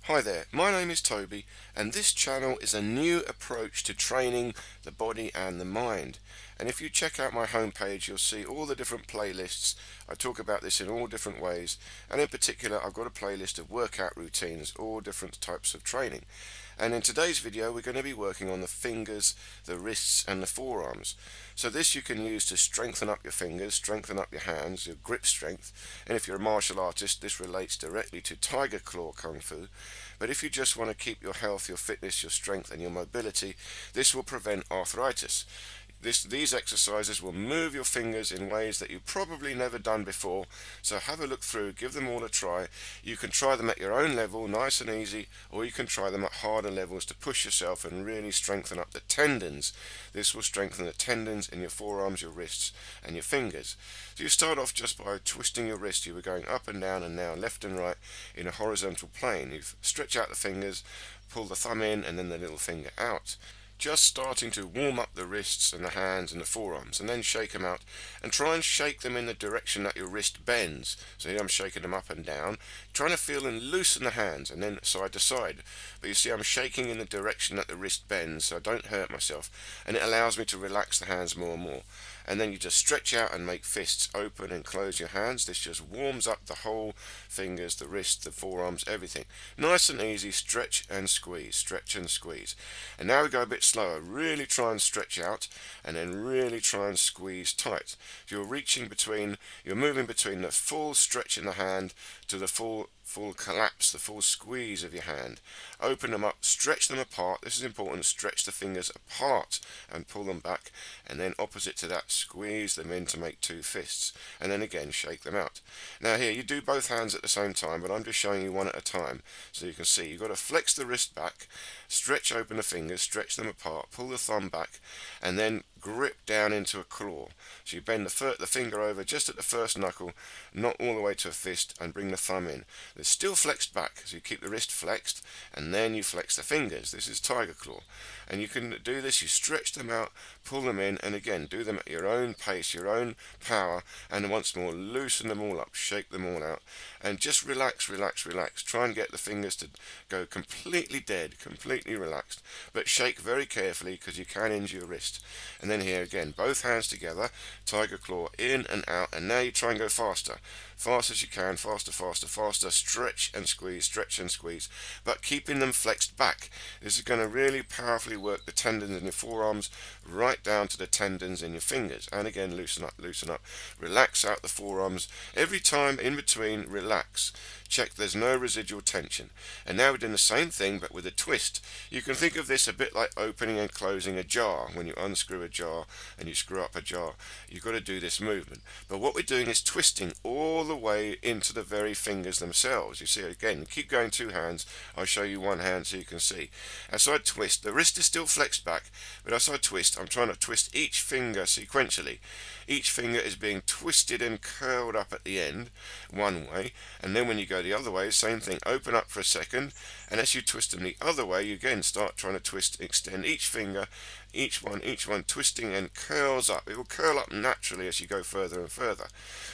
Hi there, my name is Toby, and this channel is a new approach to training the body and the mind. And if you check out my homepage, you'll see all the different playlists. I talk about this in all different ways, and in particular I've got a playlist of workout routines, all different types of training. And in today's video we're going to be working on the fingers, the wrists and the forearms. So this you can use to strengthen up your fingers, strengthen up your hands, your grip strength. And if you're a martial artist, this relates directly to Tiger Claw Kung Fu. But if you just want to keep your health, your fitness, your strength and your mobility, this will prevent arthritis. These exercises will move your fingers in ways that you've probably never done before, so have a look through, give them all a try. You can try them at your own level, nice and easy, or you can try them at harder levels to push yourself and really strengthen up the tendons. This will strengthen the tendons in your forearms, your wrists and your fingers. So you start off just by twisting your wrist. You were going up and down and now left and right in a horizontal plane. You stretch out the fingers, pull the thumb in and then the little finger out. Just starting to warm up the wrists and the hands and the forearms, and then shake them out and try and shake them in the direction that your wrist bends. So here I'm shaking them up and down, trying to feel and loosen the hands and then side to side. But you see I'm shaking in the direction that the wrist bends so I don't hurt myself, and it allows me to relax the hands more and more. And then you just stretch out and make fists open and close your hands. This just warms up the whole fingers, the wrist, the forearms, everything. Nice and easy, stretch and squeeze, stretch and squeeze. And now we go a bit slower. Really try and stretch out and then really try and squeeze tight. So you're moving between the full stretch in the hand to the full collapse, the full squeeze of your hand. Open them up, stretch them apart. This is important. Stretch the fingers apart and pull them back, and then opposite to that, squeeze them in to make two fists, and then again shake them out. Now here you do both hands at the same time, but I'm just showing you one at a time so you can see. You've got to flex the wrist back, stretch open the fingers, stretch them apart, pull the thumb back, and then grip down into a claw. So you bend the finger over just at the first knuckle, not all the way to a fist, and bring the thumb in. It's still flexed back, so you keep the wrist flexed, and then you flex the fingers. This is Tiger Claw. And you can do this, you stretch them out, pull them in, and again, do them at your own pace, your own power, and once more, loosen them all up, shake them all out, and just relax, relax, relax. Try and get the fingers to go completely dead, completely relaxed, but shake very carefully because you can injure your wrist. And then here again, both hands together, Tiger Claw in and out, and now you try and go faster. Fast as you can, faster, faster, faster, stretch and squeeze, but keeping them flexed back. This is going to really powerfully work the tendons in your forearms right down to the tendons in your fingers. And again, loosen up, relax out the forearms. Every time in between, relax. Check there's no residual tension. And now we're doing the same thing but with a twist. You can think of this a bit like opening and closing a jar. When you unscrew a jar and you screw up a jar, you've got to do this movement. But what we're doing is twisting all the way into the very fingers themselves. You see, again, keep going two hands. I'll show you one hand so you can see. As I twist, the wrist is still flexed back, but as I twist, I'm trying to twist each finger sequentially. Each finger is being twisted and curled up at the end, one way, and then when you go the other way, same thing, open up for a second, and as you twist them the other way, you again start trying to twist, extend each finger, each one twisting and curls up. It will curl up naturally as you go further and further.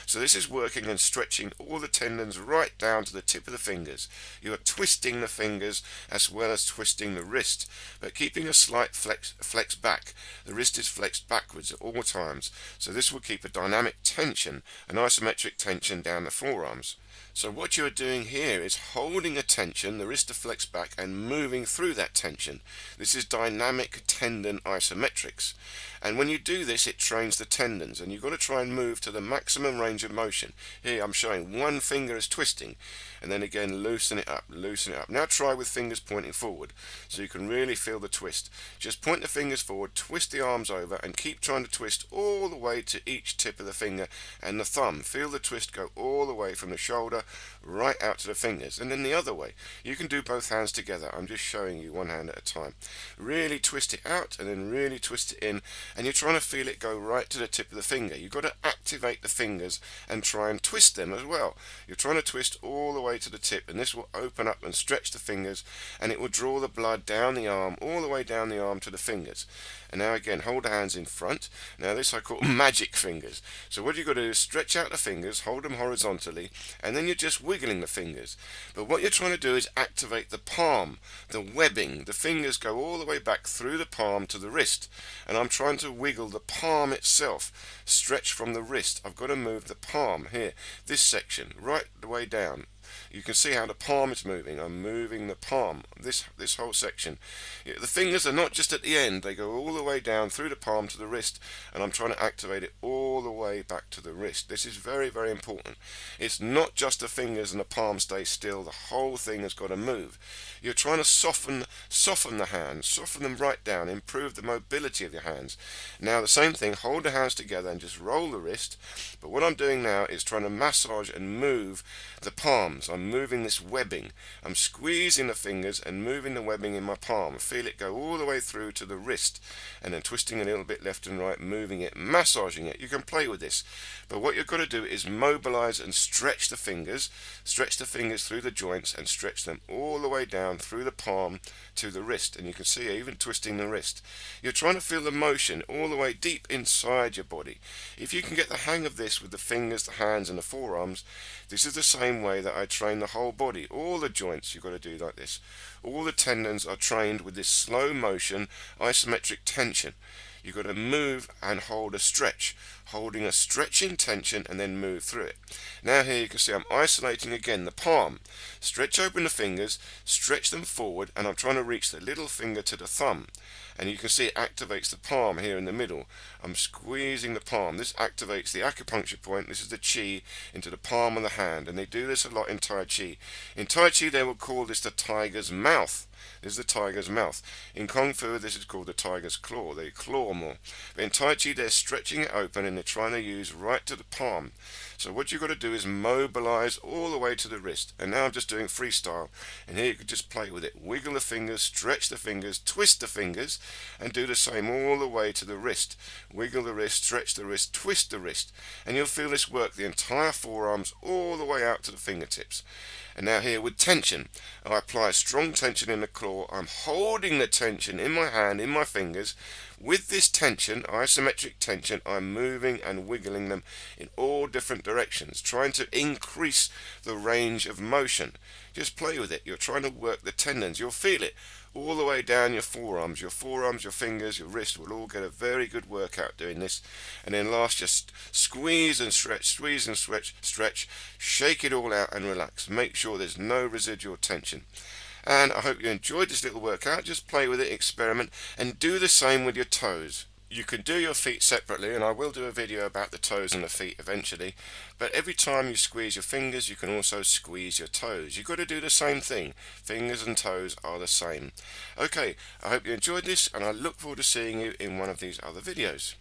So this is working and stretching all the tendons right down to the tip of the fingers. You are twisting the fingers as well as twisting the wrist, but keeping a slight flex back. The wrist is flexed backwards at all times, so this will keep a dynamic tension, an isometric tension down the forearms. So what you're doing here is holding a tension, the wrist to flex back, and moving through that tension. This is dynamic tendon isometrics. And when you do this, it trains the tendons, and you've got to try and move to the maximum range of motion. Here I'm showing one finger is twisting, and then again loosen it up, loosen it up. Now try with fingers pointing forward, so you can really feel the twist. Just point the fingers forward, twist the arms over, and keep trying to twist all the way to each tip of the finger and the thumb. Feel the twist go all the way from the shoulder right out to the fingers, and then the other way. You can do both hands together. I'm just showing you one hand at a time. Really twist it out and then really twist it in, and you're trying to feel it go right to the tip of the finger. You've got to activate the fingers and try and twist them as well. You're trying to twist all the way to the tip, and this will open up and stretch the fingers, and it will draw the blood down the arm, all the way down the arm to the fingers. And now again, hold the hands in front. Now this I call magic fingers. So what you've got to do is stretch out the fingers, hold them horizontally, and then you just wiggling the fingers. But what you're trying to do is activate the palm, the webbing. The fingers go all the way back through the palm to the wrist, and I'm trying to wiggle the palm itself, stretch from the wrist. I've got to move the palm here, this section, right the way down. You can see how the palm is moving. I'm moving the palm, this whole section. The fingers are not just at the end, they go all the way down through the palm to the wrist, and I'm trying to activate it all the way back to the wrist. This is very, very important. It's not just the fingers and the palm stay still, the whole thing has got to move. You're trying to soften the hands, soften them right down, improve the mobility of your hands. Now the same thing, hold the hands together and just roll the wrist, but what I'm doing now is trying to massage and move the palms. I'm moving this webbing. I'm squeezing the fingers and moving the webbing in my palm. Feel it go all the way through to the wrist, and then twisting a little bit left and right, moving it, massaging it. You can play with this, but what you've got to do is mobilize and stretch the fingers through the joints and stretch them all the way down through the palm to the wrist. And you can see even twisting the wrist. You're trying to feel the motion all the way deep inside your body. If you can get the hang of this with the fingers, the hands and the forearms, this is the same way that I train the whole body. All the joints you've got to do like this. All the tendons are trained with this slow motion isometric tension. You've got to move and hold a stretch, holding a stretching tension and then move through it. Now here you can see I'm isolating again the palm. Stretch open the fingers, stretch them forward, and I'm trying to reach the little finger to the thumb. And you can see it activates the palm here in the middle. I'm squeezing the palm. This activates the acupuncture point. This is the chi into the palm of the hand, and they do this a lot in Tai Chi. In Tai Chi they will call this the tiger's mouth. This is the tiger's mouth. In Kung Fu this is called the tiger's claw. They claw more. But in Tai Chi they're stretching it open and they're trying to use right to the palm. So what you've got to do is mobilize all the way to the wrist. And now I'm just doing freestyle. And here you can just play with it. Wiggle the fingers, stretch the fingers, twist the fingers, and do the same all the way to the wrist. Wiggle the wrist, stretch the wrist, twist the wrist. And you'll feel this work the entire forearms all the way out to the fingertips. And now here with tension, I apply strong tension in the claw. I'm holding the tension in my hand, in my fingers. With this tension, isometric tension, I'm moving and wiggling them in all different directions, trying to increase the range of motion. Just play with it. You're trying to work the tendons. You'll feel it all the way down your forearms, your fingers, your wrist will all get a very good workout doing this. And then last, just squeeze and stretch, stretch, shake it all out and relax. Make sure there's no residual tension. And I hope you enjoyed this little workout. Just play with it, experiment, and do the same with your toes. You can do your feet separately, and I will do a video about the toes and the feet eventually, but every time you squeeze your fingers you can also squeeze your toes. You've got to do the same thing. Fingers and toes are the same. Okay, I hope you enjoyed this, and I look forward to seeing you in one of these other videos.